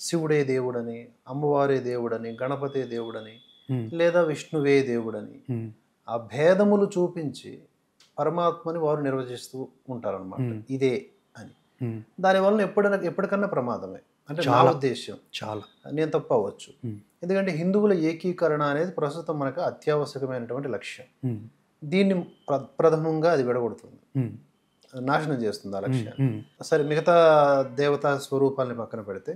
శివుడే దేవుడని, అమ్మవారే దేవుడని, గణపతే దేవుడని, హ్మ్. లేదా విష్ణువే దేవుడని హ్మ్. ఆ భేదములు చూపించి పరమాత్మని వారు నిర్వచిస్తూ ఉంటారనమాట. హ్మ్. ఇదే అని. హ్మ్. దానివలన ఎప్పటికన్నా ప్రమాదమే. అంటే నా చాలా. ఉద్దేశ్యం. చాలా. నేను తప్పు అవ్వచ్చు. హ్మ్. ఎందుకంటే హిందువుల ఏకీకరణ అనేది ప్రస్తుతం మనకు అత్యావశ్యకమైనటువంటి లక్ష్యం. హ్మ్. దీన్ని ప్రథమంగా అది విడగొడుతుంది. హ్మ్. నాశనం చేస్తుంది ఆ హ్మ్. లక్ష్యాన్ని. హ్మ్. సరే మిగతా దేవతా స్వరూపాలని పక్కన పెడితే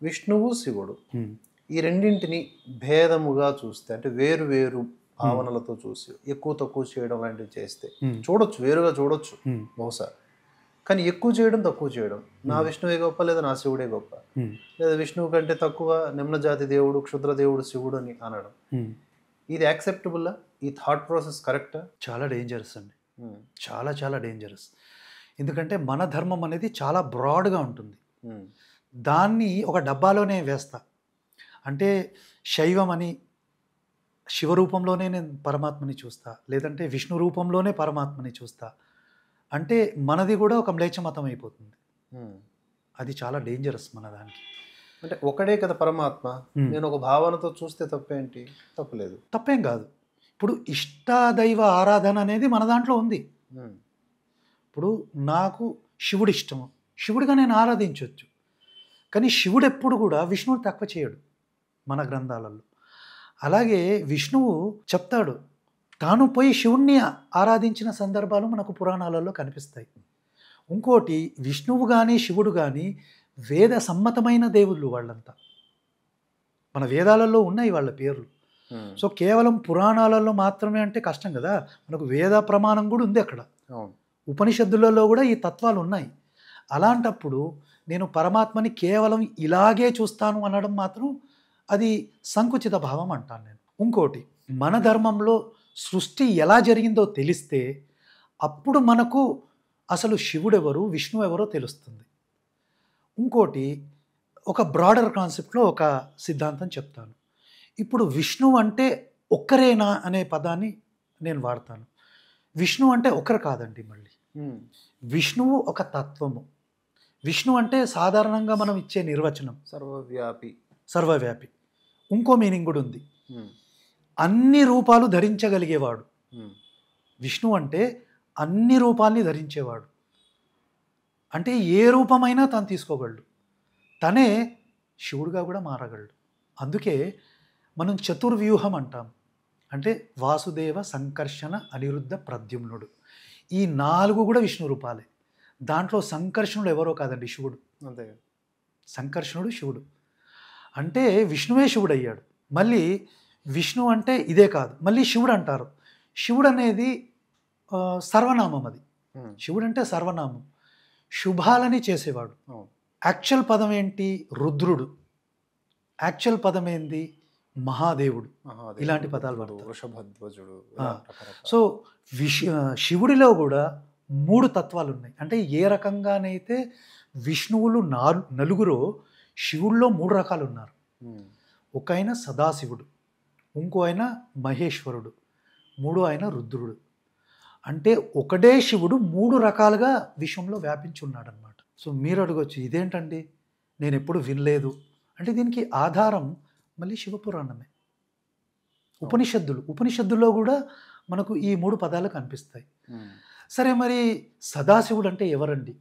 విష్ణువు, శివుడు హ్మ్. ఈ రెండింటిని భేదముగా చూస్తే అంటే వేరు వేరు భావనలతో చూసి ఎక్కువ తక్కువ చేయడం లాంటివి చేస్తే హ్మ్. చూడొచ్చు, వేరుగా చూడొచ్చు హ్మ్. బహుశా. కానీ ఎక్కువ చేయడం, తక్కువ చేయడం, నా హ్మ్. విష్ణువే గొప్ప లేదా నా శివుడే గొప్ప, హ్మ్. లేదా విష్ణువు కంటే తక్కువ నిమ్న జాతి దేవుడు, క్షుద్ర దేవుడు శివుడు అని అనడం, హ్మ్. ఇది యాక్సెప్టబుల్లా? ఈ థాట్ ప్రాసెస్ కరెక్టా? చాలా డేంజరస్ అండి. చాలా చాలా డేంజరస్. ఎందుకంటే మన ధర్మం అనేది చాలా బ్రాడ్‌గా ఉంటుంది. దాన్ని ఒక డబ్బాలోనే వేస్తా. అంటే శైవమని శివ రూపంలోనే నేను పరమాత్మని చూస్తా. లేదంటే విష్ణు రూపంలోనే పరమాత్మని చూస్తా. అంటే మనది కూడా ఒక మ్లేచ్ఛ మతం అయిపోతుంది. అది చాలా డేంజరస్ మన దానికి. అంటే ఒకడే కదా పరమాత్మ. హ్మ్. నేను ఒక భావనతో చూస్తే తప్పేంటి? తప్పులేదు. తప్పేం కాదు. ఇప్పుడు ఇష్టాదైవ ఆరాధన అనేది మన దాంట్లో ఉంది. ఇప్పుడు నాకు శివుడు ఇష్టము. శివుడిగా నేను ఆరాధించొచ్చు. కానీ శివుడెప్పుడు కూడా విష్ణువుని తక్కువ చేయడు మన గ్రంథాలలో. అలాగే విష్ణువు చెప్తాడు. తాను పోయి శివుణ్ణి ఆరాధించిన సందర్భాలు మనకు పురాణాలలో కనిపిస్తాయి. ఇంకోటి విష్ణువు గాని, శివుడు గాని వేద సమ్మతమైన దేవుళ్ళు వాళ్ళంతా. మన వేదాలలో ఉన్నాయి వాళ్ళ పేర్లు. సో, కేవలం పురాణాలలో మాత్రమే అంటే కష్టం కదా! మనకు వేద ప్రమాణం కూడా ఉంది అక్కడ. అవును. ఉపనిషత్తులలో కూడా ఈ తత్వాలు ఉన్నాయి. అలాంటప్పుడు నేను పరమాత్మని కేవలం ఇలాగే చూస్తాను అనడం మాత్రం అది సంకుచిత భావం అంటాను నేను. ఇంకోటి మన ధర్మంలో సృష్టి ఎలా జరిగిందో తెలిస్తే అప్పుడు మనకు అసలు శివుడెవరు, విష్ణువు ఎవరో తెలుస్తుంది. ఇంకోటి ఒక బ్రాడర్ కాన్సెప్ట్‌లో ఒక సిద్ధాంతం చెప్తాను. ఇప్పుడు విష్ణువు అంటే ఒక్కరేనా అనే పదాన్ని నేను వాడతాను. విష్ణువు అంటే ఒకరు కాదండి మళ్ళీ. విష్ణువు ఒక తత్వము. విష్ణు అంటే సాధారణంగా మనం ఇచ్చే నిర్వచనం సర్వవ్యాపి. సర్వవ్యాపి. ఇంకో మీనింగ్ కూడా ఉంది. అన్ని రూపాలు ధరించగలిగేవాడు. విష్ణు అంటే అన్ని రూపాల్ని ధరించేవాడు. అంటే ఏ రూపమైనా తను తీసుకోగలడు. తనే శివుడుగా కూడా మారగలడు. అందుకే మనం చతుర్వ్యూహం అంటాం. అంటే వాసుదేవ, సంకర్షణ, అనిరుద్ధ, ప్రద్యుమ్నుడు. ఈ 4 కూడా విష్ణు రూపాలే. దాంట్లో సంకర్షణుడు ఎవరో కాదండి శివుడు. అంతే. సంకర్షణుడు శివుడు. అంటే విష్ణువే శివుడయ్యాడు. మళ్ళీ విష్ణు అంటే ఇదే కాదు. మళ్ళీ శివుడు అంటారు. శివుడు అనేది సర్వనామం అది. శివుడు అంటే సర్వనామం. శుభాలని చేసేవాడు. యాక్చువల్ పదం ఏంటి? రుద్రుడు. యాక్చువల్ పదం ఏంది? మహాదేవుడు. ఇలాంటి పదాలు వాడతారు. వృషభధ్వజుడు. సో, శివుడిలో కూడా 3 తత్వాలు ఉన్నాయి. అంటే ఏ రకంగానైతే విష్ణువులు నలుగురో శివుల్లో 3 రకాలు ఉన్నారు. ఒక ఆయన సదాశివుడు, ఇంకో ఆయన మహేశ్వరుడు, మూడో ఆయన రుద్రుడు. అంటే ఒకటే శివుడు 3 రకాలుగా విశ్వంలో వ్యాపించి ఉన్నాడనమాట. సో, మీరు అడగొచ్చు ఇదేంటండి నేను ఎప్పుడు వినలేదు అంటే దీనికి ఆధారం మళ్ళీ శివపురాణమే. ఉపనిషత్తుల్లో కూడా మనకు ఈ 3 పదాలు కనిపిస్తాయి. సరే మరి సదాశివుడు అంటే ఎవరండి?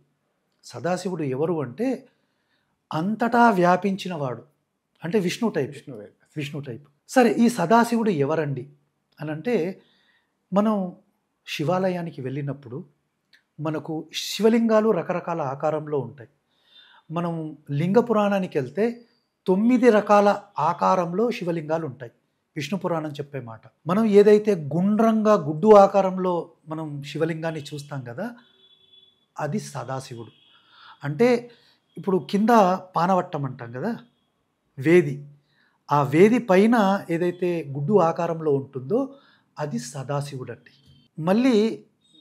సదాశివుడు ఎవరు అంటే అంతటా వ్యాపించిన వాడు. అంటే విష్ణు టైప్. సరే ఈ సదాశివుడు ఎవరండి అని అంటే మనం శివాలయానికి వెళ్ళినప్పుడు మనకు శివలింగాలు రకరకాల ఆకారంలో ఉంటాయి. మనం లింగ పురాణానికి వెళ్తే 9 రకాల ఆకారంలో శివలింగాలు ఉంటాయి. విష్ణు పురాణం చెప్పే మాట. మనం ఏదైతే గుండ్రంగా గుడ్డు ఆకారంలో మనం శివలింగాన్ని చూస్తాం కదా, అది సదాశివుడు. అంటే ఇప్పుడు కింద పానవట్టం అంటాం కదా, వేది. ఆ వేది పైన ఏదైతే గుడ్డు ఆకారంలో ఉంటుందో అది సదాశివుడు అండి. మళ్ళీ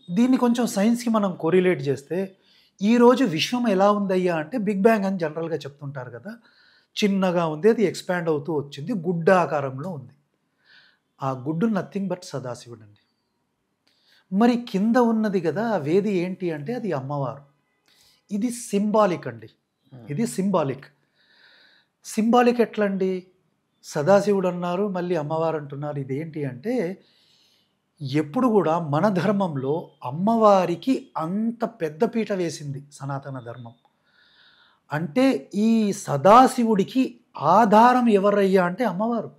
దీన్ని కొంచెం సైన్స్కి మనం కోరిలేట్ చేస్తే ఈరోజు విశ్వం ఎలా ఉందయ్యా అంటే బిగ్ బ్యాంగ్ అని జనరల్గా చెప్తుంటారు కదా, చిన్నగా ఉంది, అది ఎక్స్పాండ్ అవుతూ వచ్చింది, గుడ్డ ఆకారంలో ఉంది. ఆ గుడ్డు నథింగ్ బట్ సదాశివుడు అండి. మరి కింద ఉన్నది కదా ఆ వేది ఏంటి అంటే అది అమ్మవారు. ఇది సింబాలిక్ అండి. ఇది సింబాలిక్. సింబాలిక్ ఎట్లా అండి? సదాశివుడు అన్నారు, మళ్ళీ అమ్మవారు అంటున్నారు. ఇదేంటి అంటే, ఎప్పుడు కూడా మన ధర్మంలో అమ్మవారికి అంత పెద్ద పీట వేసింది సనాతన ధర్మం. అంటే ఈ సదాశివుడికి ఆధారం ఎవరయ్యా అంటే అమ్మవారు.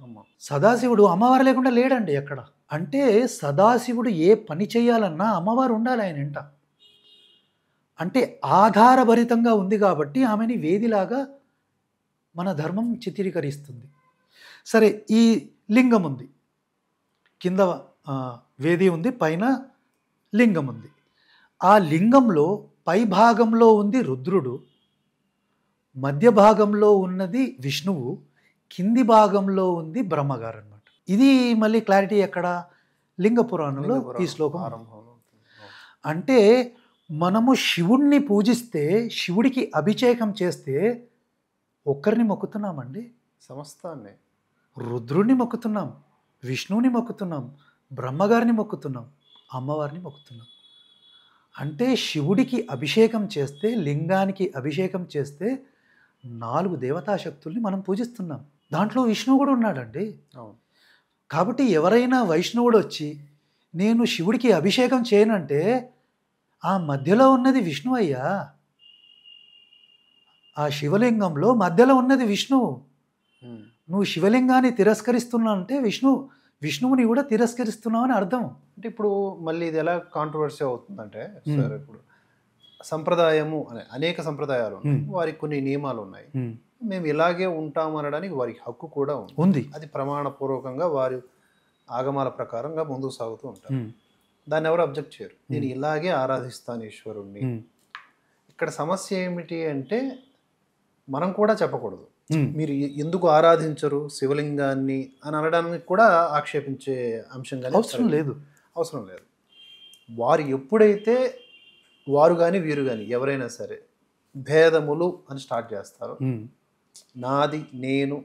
సదాశివుడు అమ్మవారు లేకుండా లేడండి ఎక్కడ. అంటే సదాశివుడు ఏ పని చేయాలన్నా అమ్మవారు ఉండాలి ఆయన వెంట. అంటే ఆధారభరితంగా ఉంది కాబట్టి ఆమెని వేదిలాగా మన ధర్మం చిత్రీకరిస్తుంది. సరే, ఈ లింగం ఉంది, కింద వేది ఉంది, పైన లింగం ఉంది. ఆ లింగంలో పై భాగంలో ఉంది రుద్రుడు, మధ్య భాగంలో ఉన్నది విష్ణువు, కింది భాగంలో ఉంది బ్రహ్మగారు అనమాట. ఇది మళ్ళీ క్లారిటీ ఎక్కడ? లింగ పురాణంలో ఈ శ్లోకం. అంటే మనము శివుణ్ణి పూజిస్తే, శివుడికి అభిషేకం చేస్తే ఒక్కరిని మొక్కుతున్నామండి, సమస్తాన్ని. రుద్రుడిని మొక్కుతున్నాం, విష్ణువుని మొక్కుతున్నాం, బ్రహ్మగారిని మొక్కుతున్నాం, అమ్మవారిని మొక్కుతున్నాం. అంటే శివుడికి అభిషేకం చేస్తే, లింగానికి అభిషేకం చేస్తే 4 దేవతాశక్తుల్ని మనం పూజిస్తున్నాం. దాంట్లో విష్ణువు కూడా ఉన్నాడండి. కాబట్టి ఎవరైనా వైష్ణవుడు వచ్చి నేను శివుడికి అభిషేకం చేయనంటే ఆ మధ్యలో ఉన్నది విష్ణువు అయ్యా. ఆ శివలింగంలో మధ్యలో ఉన్నది విష్ణువు. నువ్వు శివలింగాన్ని తిరస్కరిస్తున్నావు అంటే విష్ణువుని కూడా తిరస్కరిస్తున్నావు అని అర్థం. అంటే ఇప్పుడు మళ్ళీ ఇది ఎలా కాంట్రవర్సీ అవుతుందంటే, సార్ ఇప్పుడు సంప్రదాయము అనేక సంప్రదాయాలు ఉన్నాయి, వారికి కొన్ని నియమాలు ఉన్నాయి, మేము ఇలాగే ఉంటాము అనడానికి వారికి హక్కు కూడా ఉంది. అది ప్రమాణపూర్వకంగా వారి ఆగమాల ప్రకారంగా ముందుకు సాగుతూ ఉంటారు. దాన్ని ఎవరు అబ్జెక్ట్ చేయరు. నేను ఇలాగే ఆరాధిస్తాను ఈశ్వరుణ్ణి. ఇక్కడ సమస్య ఏమిటి అంటే, మనం కూడా చెప్పకూడదు మీరు ఎందుకు ఆరాధించరు శివలింగాన్ని అని అనడానికి కూడా ఆక్షేపించే అంశంగా అవసరం లేదు. వారు ఎప్పుడైతే వారు కానీ వీరు కానీ ఎవరైనా సరే భేదములు అని స్టార్ట్ చేస్తారు, నాది నేను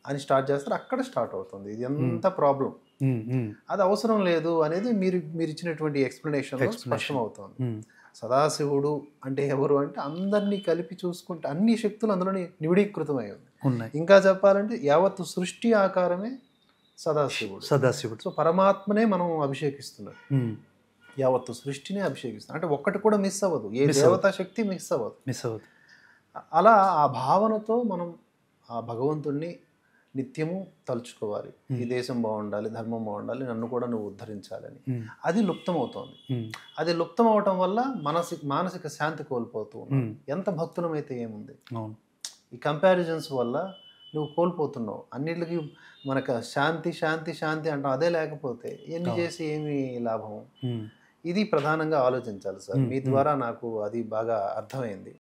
అని స్టార్ట్ చేస్తారు, అక్కడ స్టార్ట్ అవుతుంది ఇది ఎంత ప్రాబ్లం. అది అవసరం లేదు అనేది మీరు ఇచ్చినటువంటి ఎక్స్ప్లెనేషన్ స్పష్టం అవుతుంది. సదాశివుడు అంటే ఎవరు అంటే అందరినీ కలిపి చూసుకుంటే అన్ని శక్తులు అందులో నివిడీకృతమై ఉన్నాయి. ఇంకా చెప్పాలంటే యావత్తు సృష్టి ఆకారమే సదాశివుడు. సో పరమాత్మనే మనం అభిషేకిస్తున్నాం, యావత్తు సృష్టినే అభిషేకిస్తున్నాం. అంటే ఒక్కటి కూడా మిస్ అవ్వదు, ఏ దేవతా శక్తి మిస్ అవ్వదు. అలా ఆ భావనతో మనం ఆ భగవంతుణ్ణి నిత్యము తలుచుకోవాలి. ఈ దేశం బాగుండాలి, ధర్మం బాగుండాలి, నన్ను కూడా నువ్వు ఉద్ధరించాలని. అది లుప్తమవుతోంది. అది లుప్తం అవటం వల్ల మానసిక శాంతి కోల్పోతూ ఉన్నాం. ఎంత భక్తులమైతే ఏముంది, ఈ కంపారిజన్స్ వల్ల నువ్వు కోల్పోతున్నావు. అన్నిటికి మనకు శాంతి శాంతి శాంతి అంటాం, అదే లేకపోతే ఎన్ని చేసి ఏమి లాభం? ఇది ప్రధానంగా ఆలోచించాలి సార్. మీ ద్వారా నాకు అది బాగా అర్థమైంది.